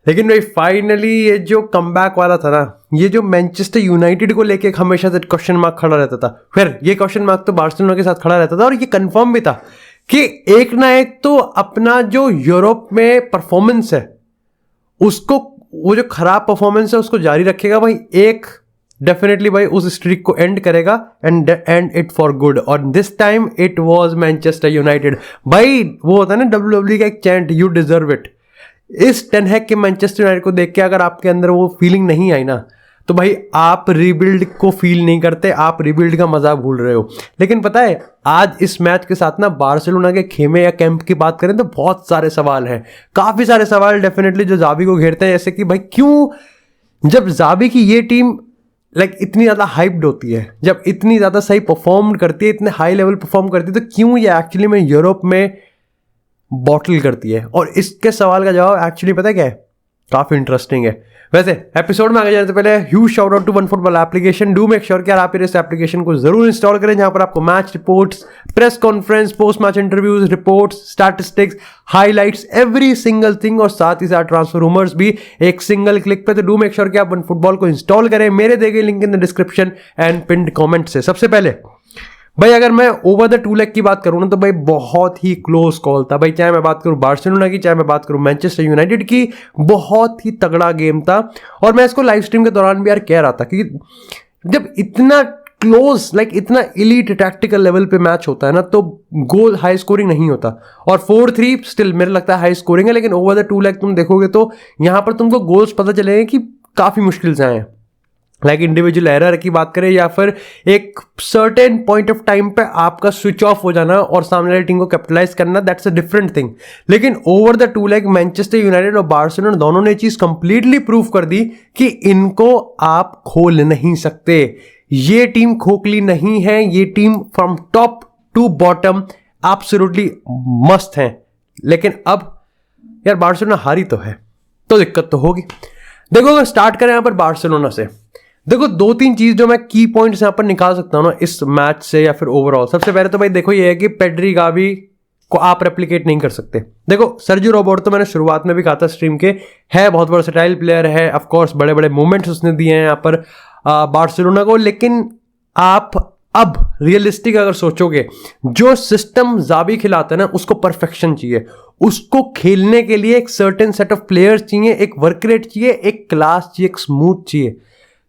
लेकिन भाई फाइनली ये जो कमबैक वाला था ना, ये जो मैनचेस्टर यूनाइटेड को लेके हमेशा से क्वेश्चन मार्क खड़ा रहता था, फिर ये क्वेश्चन मार्क तो बार्सिलोना के साथ खड़ा रहता था और ये कंफर्म भी था कि एक ना एक तो अपना जो यूरोप में परफॉर्मेंस है उसको, वो जो खराब परफॉर्मेंस है उसको जारी रखेगा भाई, एक डेफिनेटली भाई उस स्ट्रीक को एंड करेगा एंड इट फॉर गुड। और this time it was Manchester United. भाई वो होता है ना WWE का एक चैंट, यू डिजर्व इट। इस टेन हैग के मैनचेस्टर यूनाइटेड को देख के अगर आपके अंदर वो फीलिंग नहीं आई ना, तो भाई आप रीबिल्ड को फील नहीं करते, आप रीबिल्ड का मजा भूल रहे हो। लेकिन पता है आज इस मैच के साथ ना बार्सिलोना के खेमे या कैंप की बात करें तो बहुत सारे सवाल हैं, काफी सारे सवाल डेफिनेटली जो जावी को घेरते हैं। जैसे कि भाई क्यों जब जावी की ये टीम इतनी ज्यादा हाइप्ड होती है, जब इतनी ज्यादा सही परफॉर्म करती है, इतने हाई लेवल परफॉर्म करती है, तो क्यों ये एक्चुअली में यूरोप में बॉटल करती है? और इसके सवाल का जवाब एक्चुअली पता है क्या है? काफी इंटरेस्टिंग है। वैसे एपिसोड में आगे जाने से पहले huge shout out to one football application. Do make sure कि आप इस एप्लीकेशन को जरूर इंस्टॉल करें, जहां पर आपको match reports, press conference, post match interviews, reports, statistics, highlights, every single thing, और साथ ही साथ ट्रांसफर रूमर्स भी एक सिंगल क्लिक पे। तो डू मेक श्योर कि आप वन फुटबॉल को इंस्टॉल करें, मेरे दिए गए link in the description and pinned comment से। सबसे पहले भाई अगर मैं ओवर द टू लेग की बात करूं ना, तो भाई बहुत ही क्लोज कॉल था भाई। चाहे मैं बात करूं बार्सिलोना की, चाहे मैं बात करूं मैनचेस्टर यूनाइटेड की, बहुत ही तगड़ा गेम था। और मैं इसको लाइव स्ट्रीम के दौरान भी यार कह रहा था कि जब इतना क्लोज इतना इलीट टैक्टिकल लेवल पे मैच होता है ना, तो गोल हाई स्कोरिंग नहीं होता। और 4-3 स्टिल मेरे लगता है हाई स्कोरिंग है, लेकिन ओवर द टू लेग तुम देखोगे तो यहां पर तुमको गोल्स पता चलेंगे कि काफी मुश्किल से आए हैं। इंडिविजुअल एरर की बात करें या फिर एक सर्टेन पॉइंट ऑफ टाइम पे आपका स्विच ऑफ हो जाना और सामने वाली टीम को कैपिटलाइज करना, दैट्स अ डिफरेंट थिंग। लेकिन over the two leg Manchester United और बार्सिलोना दोनों ने चीज कंप्लीटली प्रूव कर दी कि इनको आप खोल नहीं सकते। ये टीम खोखली नहीं है, ये team from top to bottom absolutely मस्त है। लेकिन अब यार बार्सिलोना हारी तो है, तो दिक्कत तो होगी। देखो अगर स्टार्ट करें यहां पर बार्सिलोना से, देखो 2-3 चीज जो मैं की पॉइंट्स यहां पर निकाल सकता हूं ना इस मैच से या फिर ओवरऑल। सबसे पहले तो भाई देखो ये है कि पेड्री गावी को आप रेप्लिकेट नहीं कर सकते। देखो सर्जियो रोबर्टो तो मैंने शुरुआत में भी कहा था स्ट्रीम के, है बहुत वर्सेटाइल प्लेयर है, ऑफ कोर्स बड़े बड़े मूवमेंट्स उसने दिए हैं यहाँ पर बार्सिलोना को। लेकिन आप अब रियलिस्टिक अगर सोचोगे, जो सिस्टम जावी खिलाता है ना उसको परफेक्शन चाहिए, उसको खेलने के लिए एक सर्टेन सेट ऑफ प्लेयर्स चाहिए, एक वर्क रेट चाहिए, एक क्लास चाहिए, एक स्मूथ चाहिए।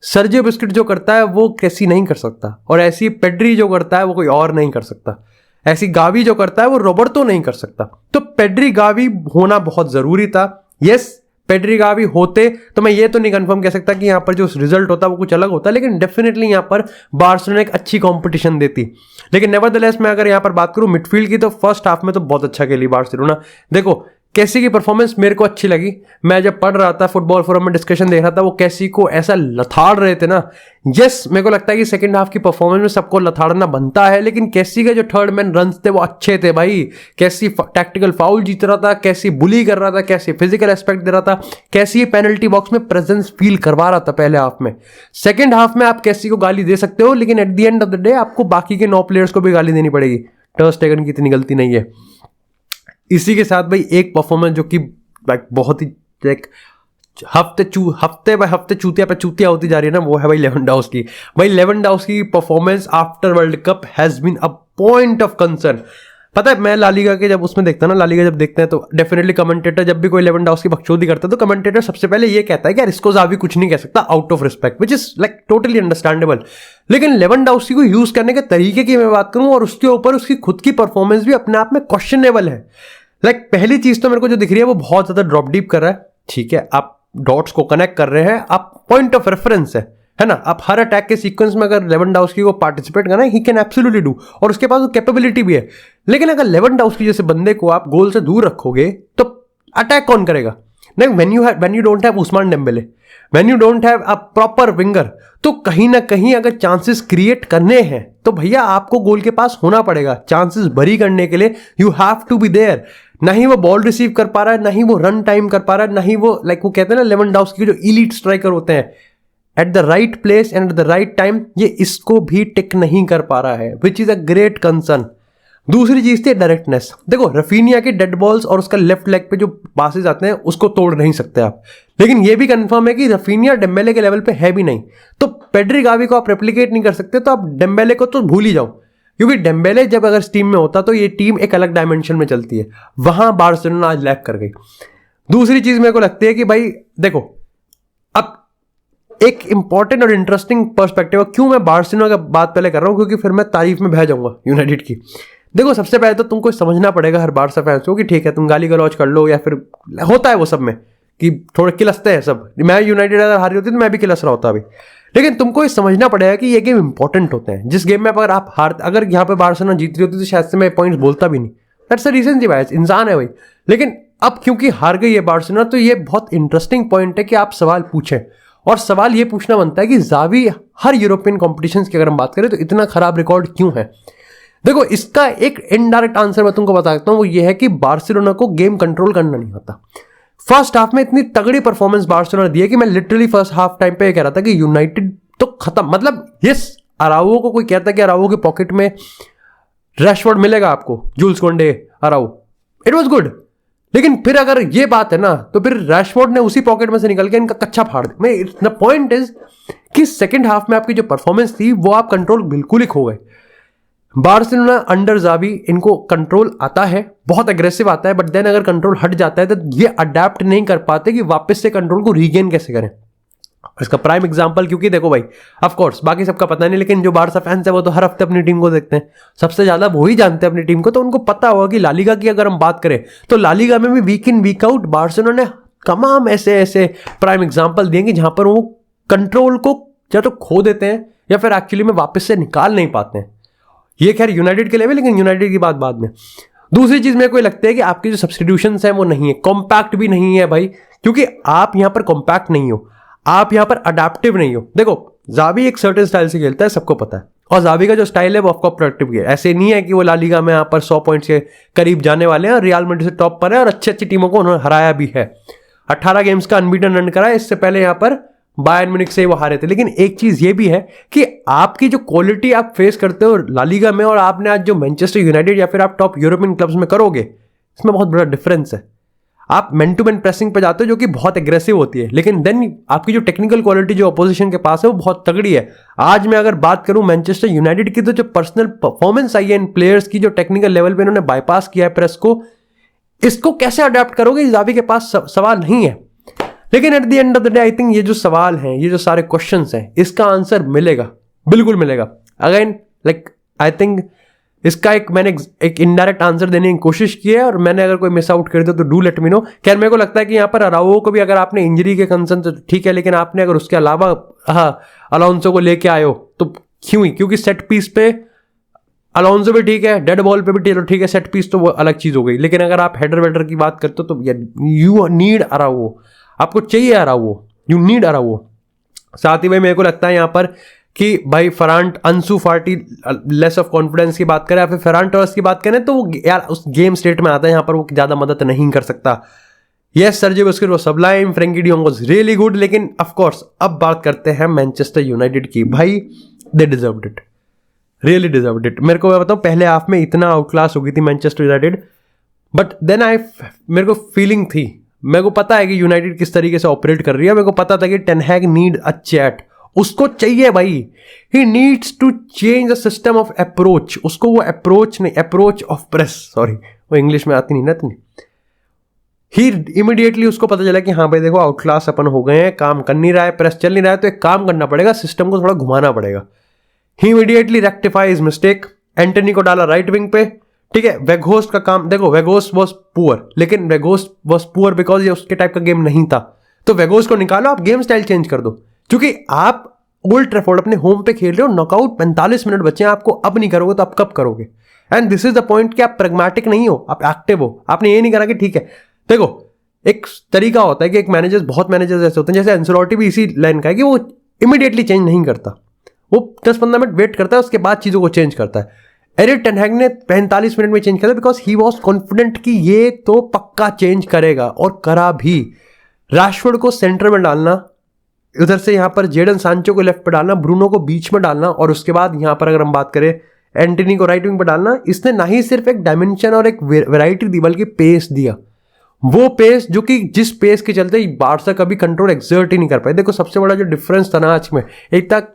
सर्जियो बिस्किट जो करता है वो कैसी नहीं कर सकता, और ऐसी पेड्री जो करता है वो कोई और नहीं कर सकता, ऐसी गावी जो करता है वो रोबर्टो नहीं कर सकता। तो पेड्री गावी होना बहुत जरूरी था। यस पेड्री गावी होते तो मैं ये तो नहीं कंफर्म कह सकता कि यहाँ पर जो रिजल्ट होता वो कुछ अलग होता, लेकिन डेफिनेटली यहाँ पर बार्सिलोना एक अच्छी कंपटीशन देती। लेकिन नेवरदलेस मैं अगर यहाँ पर बात करूँ मिडफील्ड की, तो फर्स्ट हाफ में तो बहुत अच्छा खेली बार्सिलोना। देखो कैसी की परफॉर्मेंस मेरे को अच्छी लगी। मैं जब पढ़ रहा था फुटबॉल फोरम में डिस्कशन देख रहा था, वो कैसी को ऐसा लथाड़ रहे थे ना। यस मेरे को लगता है कि सेकंड हाफ की परफॉर्मेंस में सबको लथाड़ना बनता है, लेकिन कैसी के जो थर्ड मैन रन्स थे वो अच्छे थे भाई। कैसी टैक्टिकल फाउल जीत रहा था, कैसी बुली कर रहा था, कैसी फिजिकल एस्पेक्ट दे रहा था, कैसी पेनल्टी बॉक्स में प्रेजेंस फील करवा रहा था पहले हाफ में। सेकेंड हाफ में आप कैसी को गाली दे सकते हो, लेकिन at the end of the day आपको बाकी के 9 प्लेयर्स को भी गाली देनी पड़ेगी। टर स्टेगन की इतनी गलती नहीं है। इसी के साथ भाई एक परफॉर्मेंस जो कि बहुत ही हफ्ते बाय हफ्ते चूतिया पे चूतिया होती जा रही है ना, वो है भाई लेवेंडोव्स्की। भाई लेवेंडोव्स्की की performance after world cup has been a point of concern. पता है मैं लालीगा के जब उसमें देखता ना, लालीगा जब देखते हैं तो डेफिनेटली कमेंटेटर जब भी कोई लेवेंडोव्स्की बकचोदी करता है तो कमेंटेटर सबसे पहले ये कहता है कि यार इसको जावी कुछ नहीं कह सकता out of respect, which is totally understandable. लेकिन लेवेंडोव्स्की को यूज करने के तरीके की मैं बात करूं और उसके ऊपर उसकी खुद की परफॉर्मेंस भी अपने आप में क्वेश्चनेबल है। पहली चीज तो मेरे को जो दिख रही है वो बहुत ज्यादा ड्रॉप डीप कर रहा है। ठीक है आप डॉट्स को कनेक्ट कर रहे हैं, आप पॉइंट ऑफ रेफरेंस है ना, आप हर अटैक के सीक्वेंस में अगर लेवेंडोव्स्की को पार्टिसिपेट करना है, ही कैन एब्सोल्युटली डू, और उसके पास वो कैपेबिलिटी भी है। लेकिन अगर लेवेंडोव्स्की जैसे बंदे को आप गोल से दूर रखोगे तो अटैक कौन करेगा? नहीं, when you don't have Ousmane Dembele, when you don't have a proper winger, तो कहीं ना कहीं अगर चांसेस क्रिएट करने हैं तो भैया आपको गोल के पास होना पड़ेगा। चांसेस भरी करने के लिए you have to be there. नहीं वो बॉल रिसीव कर पा रहा है, नहीं वो रन टाइम कर पा रहा है, नहीं वो वो कहते हैं ना लेवेंडोव्स्की के जो इलीट स्ट्राइकर होते हैं at the right place and at the right time, ये इसको भी टिक नहीं कर पा रहा है, which is a great concern. दूसरी चीज थी डायरेक्टनेस। देखो रफीनिया के डेड बॉल्स और उसका लेफ्ट लेग पे जो पासेस आते हैं उसको तोड़ नहीं सकते आप, लेकिन ये भी कंफर्म है कि रफीनिया डेम्बेले के लेवल पे है भी नहीं। तो पेड्री गावी को आप रेप्लिकेट नहीं कर सकते, तो आप डेम्बेले को तो भूल ही जाओ, क्योंकि डेम्बेले जब अगर टीम में होता तो ये टीम एक अलग डायमेंशन में चलती है। वहां बार्सिलोना आज लैग कर गई। दूसरी चीज मेरे को लगती है कि भाई देखो, अब एक इंपॉर्टेंट और इंटरेस्टिंग पर्सपेक्टिव है, क्यों मैं बार्सिलोना का बात पहले कर रहा हूं, क्योंकि फिर मैं तारीफ में बह जाऊंगा यूनाइटेड की। देखो सबसे पहले तो तुमको समझना पड़ेगा हर बारसा फैंस को कि ठीक है तुम गाली गलौज कर लो, या फिर होता है वो सब में कि थोड़े किलसते हैं सब। मैं यूनाइटेड अगर हारी होती तो मैं भी किलस रहा होता अभी, लेकिन तुमको ये समझना पड़ेगा कि ये गेम इंपॉर्टेंट होते हैं। जिस गेम में अगर आप अगर यहाँ पे बार्सिलोना जीत रही होती तो शायद से मैं पॉइंट्स बोलता भी नहीं। दैट्स द रीजन जी भाई, इंसान है भाई। लेकिन अब क्योंकि हार गई है बार्सिलोना, तो ये बहुत इंटरेस्टिंग पॉइंट है कि आप सवाल पूछें, और सवाल ये पूछना बनता है कि जावी हर यूरोपियन कॉम्पिटिशंस की अगर हम बात करें तो इतना खराब रिकॉर्ड क्यों है। देखो इसका एक इनडायरेक्ट आंसर मैं तुमको बता सकता हूं, वो ये है कि बार्सिलोना को गेम कंट्रोल करना नहीं आता। फर्स्ट हाफ में इतनी तगड़ी परफॉर्मेंस बार्सिलोना दी है कि मैं लिटरली फर्स्ट हाफ टाइम पे कह रहा था कि यूनाइटेड तो खत्म। मतलब यस, अराउओ को कोई कहता है कि अराउओ के पॉकेट में रैशफोर्ड मिलेगा आपको, जूल्स कोंडे, अराउओ, इट वाज गुड। लेकिन फिर अगर ये बात है ना, तो फिर रैशफोर्ड ने उसी पॉकेट में से निकल के इनका कच्चा फाड़ दिया। द पॉइंट इज कि सेकंड हाफ में आपकी जो परफॉर्मेंस थी वो आप कंट्रोल बिल्कुल ही खो गए। बार्सिलोना अंडर जावी इनको कंट्रोल आता है, बहुत एग्रेसिव आता है, बट देन अगर कंट्रोल हट जाता है तो ये अडेप्ट नहीं कर पाते कि वापस से कंट्रोल को रीगेन कैसे करें। इसका प्राइम एग्जांपल, क्योंकि देखो भाई ऑफ कोर्स बाकी सबका पता नहीं, लेकिन जो बार्सा फैंस है वो तो हर हफ्ते अपनी टीम को देखते हैं, सबसे ज्यादा वो ही जानते हैं अपनी टीम को, तो उनको पता होगा कि लालीगा की अगर हम बात करें तो लालीगा में भी वीक इन वीक आउट बार्सिलोना ने तमाम ऐसे ऐसे प्राइम एग्जांपल दिए जहां पर वो कंट्रोल को या तो खो देते हैं या फिर एक्चुअली में वापस से निकाल नहीं पाते हैं। ये खैर यूनाइटेड के लिए भी, लेकिन यूनाइटेड की बात बाद में। दूसरी चीज मेरे को लगता है कि आपके जो सब्स्टिट्यूशंस हैं वो नहीं है, कॉम्पैक्ट भी नहीं है भाई, क्योंकि आप यहां पर कॉम्पैक्ट नहीं हो, आप यहां पर अडेप्टिव नहीं हो। देखो जावी एक सर्टेन स्टाइल से खेलता है, सबको पता है, और जावी का जो स्टाइल है वो आपको प्रोडक्टिव है। ऐसे नहीं है कि वो लालीगा में यहाँ पर 100 पॉइंट्स के करीब जाने वाले हैं और रियल मैड्रिड से टॉप पर है और अच्छी अच्छी टीमों को उन्होंने हराया भी है। 18 गेम्स का अनबीटन रन करा है, इससे पहले यहाँ पर बायर्न म्यूनिख से वो हारे थे। लेकिन एक चीज ये भी है कि आपकी जो क्वालिटी आप फेस करते हो लालीगा में और आपने आज जो मैनचेस्टर यूनाइटेड या फिर आप टॉप यूरोपियन क्लब्स में करोगे, इसमें बहुत बड़ा डिफरेंस है। आप मैन टू मैन प्रेसिंग पे जाते हो जो कि बहुत एग्रेसिव होती है, लेकिन देन आपकी जो टेक्निकल क्वालिटी जो अपोजिशन के पास है वो बहुत तगड़ी है। आज मैं अगर बात करूं मैनचेस्टर यूनाइटेड की, तो जो पर्सनल परफॉर्मेंस आई है इन प्लेयर्स की, जो टेक्निकल लेवल पे इन्होंने बाईपास किया है प्रेस को, इसको कैसे अडेप्ट करोगे, जावी के पास सवाल नहीं है। लेकिन at the end of the day I think ये जो सवाल हैं, ये जो सारे क्वेश्चंस हैं, इसका आंसर मिलेगा, बिल्कुल मिलेगा। अगेन लाइक आई थिंक इसका मैंने एक इनडायरेक्ट आंसर देने की कोशिश की है, और मैंने अगर कोई मिस आउट कर दिया तो डू लेट मी नो। खैर मेरे को लगता है कि यहाँ पर अराउओ को भी अगर आपने इंजरी के कंसर्न तो ठीक है, लेकिन आपने अगर उसके अलावा अलोंसो को लेके आए हो तो क्यों ही, क्योंकि सेट पीस पे अलोंसो भी ठीक है, डेड बॉल पे भी ठीक है, सेट पीस तो वो अलग चीज हो गई। लेकिन अगर आप हेडर वेडर की बात करते हो तो यू नीड अराउओ, आपको चाहिए अराउओ, यू नीड अराउओ। साथ ही भाई मेरे को लगता है यहाँ पर कि भाई फरान अंसू फाटी लेस ऑफ कॉन्फिडेंस की बात करें या फिर फरान टॉर्स की बात करें तो वो यार उस गेम स्टेट में आता है, यहाँ पर वो ज़्यादा मदद नहीं कर सकता। यस सर्जी बुस्केट वो sublime, Frenkie de Jong was really good, लेकिन ऑफ कोर्स अब बात करते हैं मैनचेस्टर यूनाइटेड की। भाई they deserved it, really deserved it. मेरे को मैं बताऊँ पहले हाफ में इतना आउटक्लास हो गई थी मैनचेस्टर यूनाइटेड, बट देन मेरे को फीलिंग थी, मेरे को पता है कि यूनाइटेड किस तरीके से ऑपरेट कर रही है, मेरे को पता था कि Ten Hag need a chat, उसको चाहिए भाई, he needs to change the system of approach. उसको वो अप्रोच नहीं, अप्रोच ऑफ प्रेस, सॉरी वो इंग्लिश में आती नहीं ना इतनी। ही इमीडिएटली उसको पता चला कि हाँ भाई देखो आउटक्लास अपन हो गए हैं, काम कर नहीं रहा है, प्रेस चल नहीं रहा है, तो एक काम करना पड़ेगा, सिस्टम को थोड़ा घुमाना पड़ेगा। He immediately rectify his mistake, Antony को डाला राइट विंग पे, ठीक है। वेगहोस्ट का काम देखो, वेगहोस्ट वॉज पुअर, लेकिन वेगहोस्ट वॉज पुअर बिकॉज ये उसके टाइप का गेम नहीं था, तो वेगहोस्ट को निकालो, आप गेम स्टाइल चेंज कर दो, क्योंकि आप ओल्ड ट्रैफोर्ड अपने होम पे खेल रहे हो, नॉकआउट 45 मिनट बचे हैं आपको, अब नहीं करोगे तो आप कब करोगे। And this is the point कि आप प्रैग्मेटिक नहीं हो, आप एक्टिव हो। आपने ये नहीं करा कि ठीक है, देखो एक तरीका होता है कि एक मैनेजर्स, बहुत मैनेजर्स ऐसे होते हैं, जैसे एंसेलोटी भी इसी लाइन का है कि वो इमीडिएटली चेंज नहीं करता, वो 10-15 मिनट वेट करता है, उसके बाद चीजों को चेंज करता है। एरिक टेन हैग ने 45 मिनट में चेंज किया बिकॉज ही वॉज कॉन्फिडेंट कि ये तो पक्का चेंज करेगा, और करा भी। रैशफोर्ड को सेंटर में डालना, उधर से यहाँ पर जेडन सांचो को लेफ्ट पे डालना, ब्रूनो को बीच में डालना, और उसके बाद यहाँ पर अगर हम बात करें एंटनी को राइट विंग पर डालना, इसने ना ही सिर्फ एक डायमेंशन और एक वैरायटी दी बल्कि पेस दिया। वो पेस जो कि जिस पेस के चलते बारसा कभी कंट्रोल एक्सर्ट ही नहीं कर पाए। देखो सबसे बड़ा जो डिफरेंस था ना आज में, एक तक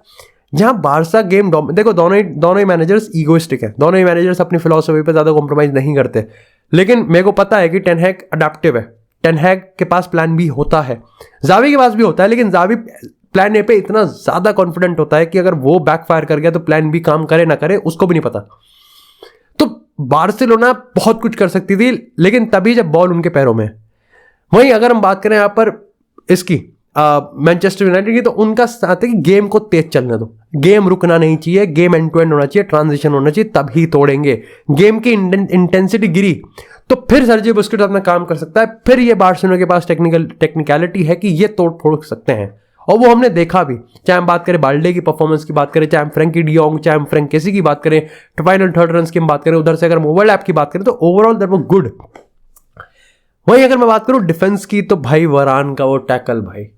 जहां बारसा गेम देखो दोनों ही मैनेजर्स ईगोइस्टिक है, दोनों ही मैनेजर्स अपनी फिलॉसफी पे ज्यादा कॉम्प्रोमाइज नहीं करते। लेकिन मेरे को पता है कि टेन हैग अडेप्टिव है, टेन हैग के पास प्लान बी होता है, जावी के पास भी होता है, लेकिन जावी प्लान ए पे इतना ज्यादा कॉन्फिडेंट होता है कि अगर वो बैकफायर कर गया तो प्लान बी काम करे ना करे उसको भी नहीं पता। तो बार्सिलोना बहुत कुछ कर सकती थी, लेकिन तभी जब बॉल उनके पैरों में। वहीं अगर हम बात करें यहां पर इसकी मैनचेस्टर यूनाइटेड की, तो उनका साथ है कि गेम को तेज चलने दो, गेम रुकना नहीं चाहिए, गेम एंड टू एंड होना चाहिए, ट्रांजिशन होना चाहिए, तभी तोड़ेंगे। गेम की इंटेंसिटी गिरी तो फिर सर्जियो बुस्केट्स अपना काम कर सकता है, फिर ये बार्सिलोना के पास टेक्निकलिटी है कि ये तोड़ सकते हैं, और वो हमने देखा भी। चाहे हम बात करें बाल्डे की परफॉर्मेंस की बात करें, चाहे हम फ्रैंकी डियोंग, चाहे हम फ्रैंक केसी की बात करें, फाइनल थर्ड रन की हम बात करें, उधर से अगर हम ओवरलैप की बात करें तो ओवरऑल दैट वाज गुड। वहीं अगर मैं बात करूं डिफेंस की, तो भाई वरान का वो टैकल, भाई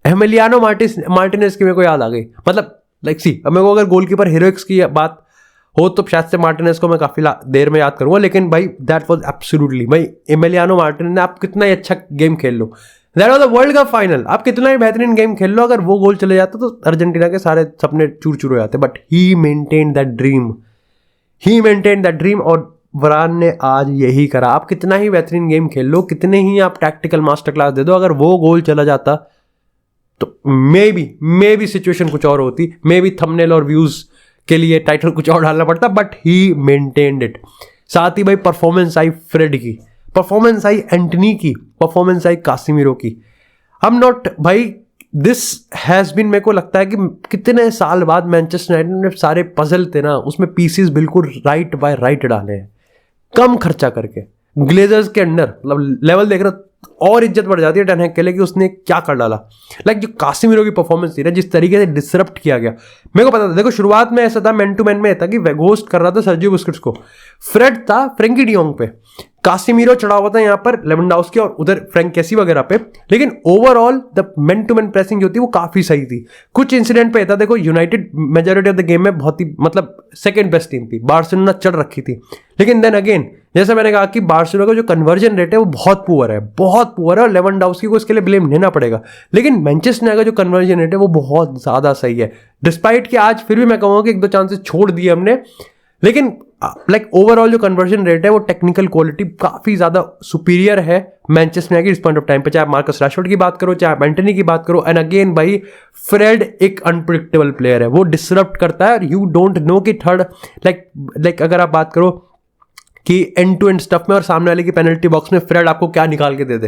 एमिलियानो मार्टिनेज की मेरे को याद आ गई। मतलब मेरे को अगर गोलकीपर हीरोइक्स की बात हो तो शायद से मार्टिनेज को मैं काफी देर में याद करूंगा, लेकिन भाई दैट वाज एब्सोल्युटली, भाई एमिलियानो मार्टिनेज ने, आप कितना ही अच्छा गेम खेल लो, that was the world cup final, आप कितना ही बेहतरीन गेम खेल लो, अगर वो गोल चले जाता तो अर्जेंटीना के सारे सपने चूर चूर हो जाते। But he maintain that dream, और वरान ने आज यही करा। आप कितना ही बेहतरीन गेम खेल लो, कितने ही आप टैक्टिकल मास्टर क्लास दे दो, अगर वो गोल चला जाता तो मे बी सिचुएशन कुछ और होती, मे बी थंबनेल और व्यूज के लिए टाइटल कुछ और डालना पड़ता, बट ही मेंटेन्ड इट। साथ ही भाई परफॉर्मेंस आई फ्रेड की, परफॉर्मेंस आई एंटनी की, परफॉर्मेंस आई कासिमिरो की। भाई दिस हैज बीन, मेरे को लगता है कि कितने साल बाद मैनचेस्टर यूनाइटेड ने सारे पजल थे ना, उसमें पीसेस बिल्कुल राइट बाय राइट डाले हैं, कम खर्चा करके। ग्लेजर्स के अंडर मतलब लेवल देख रहा, और इज्जत बढ़ जाती है टेन हैग के लिए कि उसने क्या कर डाला। जो कासिमिरो की परफॉर्मेंस थी ना, जिस तरीके से डिसरप्ट किया गया, मेरे को पता था। देखो शुरुआत में ऐसा था, मैन टू मैन में था कि वेगोस्ट कर रहा था सर्जियो बुस्केट्स को, फ्रेड था फ्रैंकी डियोंग पे, कासिमिरो चढ़ा हुआ था यहाँ पर लेवेंडोव्स्की और उधर फ्रैंक केसी वगैरह पे, लेकिन overall the man to man pressing जो थी वो काफी सही थी। कुछ इंसिडेंट पे था, देखो United majority of the game में बहुत ही मतलब सेकंड बेस्ट टीम थी, बार्सिलोना चढ़ रखी थी, लेकिन देन अगेन जैसे मैंने कहा कि बार्सिलोना का जो कन्वर्जन रेट है वो बहुत पुअर है, और लेवेंडोव्स्की को इसके लिए ब्लेम लेना पड़ेगा। लेकिन मैनचेस्टर यूनाइटेड का जो कन्वर्जन रेट है वो बहुत ज्यादा सही है, डिस्पाइट कि आज फिर भी मैं कहूँगा कि एक दो चांसेस छोड़ दिए हमने, लेकिन ओवरऑल जो कन्वर्जन रेट है वो टेक्निकल क्वालिटी काफी ज्यादा सुपीरियर है मैनचेस्टर यूनाइटेड इस पॉइंट ऑफ टाइम पे। चाहे मार्कस रैशफोर्ड की बात करो, चाहे एंटनी की बात करो, एंड अगेन भाई फ्रेड एक अनप्रिडिक्टेबल प्लेयर है, वो डिसरप्ट करता है, यू डोंट नो कि थर्ड अगर आप बात करो कि एंड टू एंड स्टफ में और सामने वाले की पेनल्टी बॉक्स में फ्रेड आपको क्या निकाल के दे दे,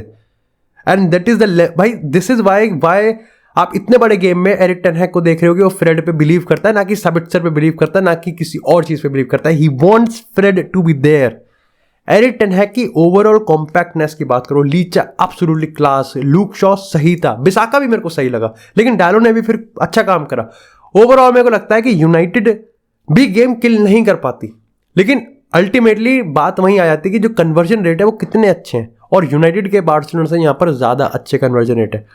एंड दैट इज द भाई दिस इज वाई आप इतने बड़े गेम में एरिक टेन हैग को देख रहे हो कि वो फ्रेड पे बिलीव करता है, ना कि साबित्सर पे बिलीव करता है, ना कि किसी और चीज पे बिलीव करता है। He wants Fred to be there. Erik ten Hag की ओवरऑल कॉम्पैक्टनेस की बात करो, Licha absolutely class, Luke Shaw सही था, बिसाका भी मेरे को सही लगा, लेकिन डालो ने भी फिर अच्छा काम करा। ओवरऑल मेरे को लगता है कि यूनाइटेड भी गेम किल नहीं कर पाती, लेकिन अल्टीमेटली बात वहीं आ जाती है कि जो कन्वर्जन रेट है वो कितने अच्छे हैं, और यूनाइटेड के बार्सिलोना से यहाँ पर ज्यादा अच्छे कन्वर्जन रेट है।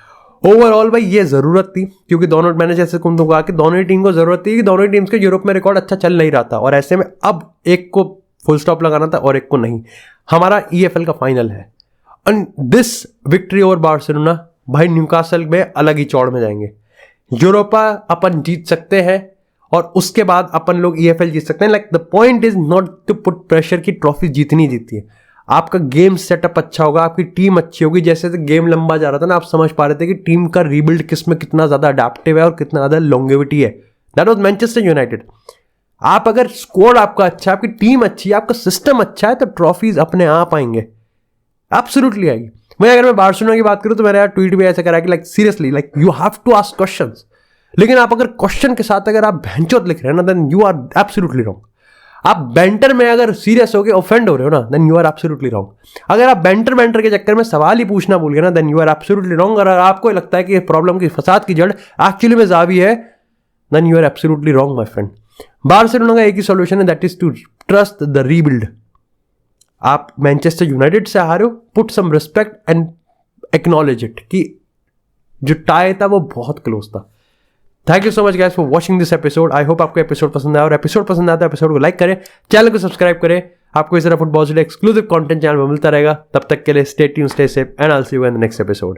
ओवरऑल भाई ये जरूरत थी, क्योंकि दोनों, मैंने जैसे तुमको कहा कि दोनों ही टीम को जरूरत थी कि दोनों ही टीम्स के यूरोप में रिकॉर्ड अच्छा चल नहीं रहा था, और ऐसे में अब एक को फुल स्टॉप लगाना था और एक को नहीं। हमारा EFL का फाइनल है, and this victory over Barcelona भाई न्यूकासल में अलग ही चौड़ में जाएंगे। यूरोपा अपन जीत सकते हैं, और उसके बाद अपन लोग EFL जीत सकते हैं। The point is not to put pressure की ट्रॉफी जीतनी जीतती है, आपका गेम सेटअप अच्छा होगा, आपकी टीम अच्छी होगी। जैसे गेम लंबा जा रहा था ना, आप समझ पा रहे थे कि टीम का रीबिल्ड किस में कितना ज्यादा अडेप्टिव है और कितना ज्यादा लॉन्गेविटी है। That was Manchester United. आप अगर स्क्वाड आपका अच्छा है, आपकी टीम अच्छी है, आपका सिस्टम अच्छा है, तो ट्रॉफीज अपने आप आएंगे, एब्सोल्युटली आएगी। अगर मैं बार्सिलोना की बात करूं तो मेरा ट्वीट भी ऐसा करा कि seriously you have to ask questions, लेकिन आप अगर क्वेश्चन के साथ अगर आप भैंचोद लिख रहे हैं ना, then you are absolutely wrong. आप बैंटर में अगर सीरियस हो के ऑफेंड हो रहे हो ना, then you are absolutely wrong. अगर आप बैंटर के चक्कर में सवाल ही पूछना भूल गए ना, then you are absolutely wrong. अगर आपको लगता है कि ये प्रॉब्लम की फसाद की जड़ एक्चुअली में जावी है, then you are absolutely wrong my friend. Barcelona का एक ही सॉल्यूशन है, that is to trust the rebuild. आप मैनचेस्टर यूनाइटेड से हारे हो, put some respect and acknowledge it कि जो टाई था वो बहुत क्लोज था। Thank you so much guys for watching this episode. I hope आपको एपिसोड पसंद आया, और एपिसोड पसंद आया तो एपिसोड को लाइक करें, चैनल को सब्सक्राइब करें। आपको इस तरह फुटबॉल से एक्सक्लूसिव कंटेंट चैनल पर मिलता रहेगा। तब तक के लिए stay tuned, stay safe, and I will see you in the next episode.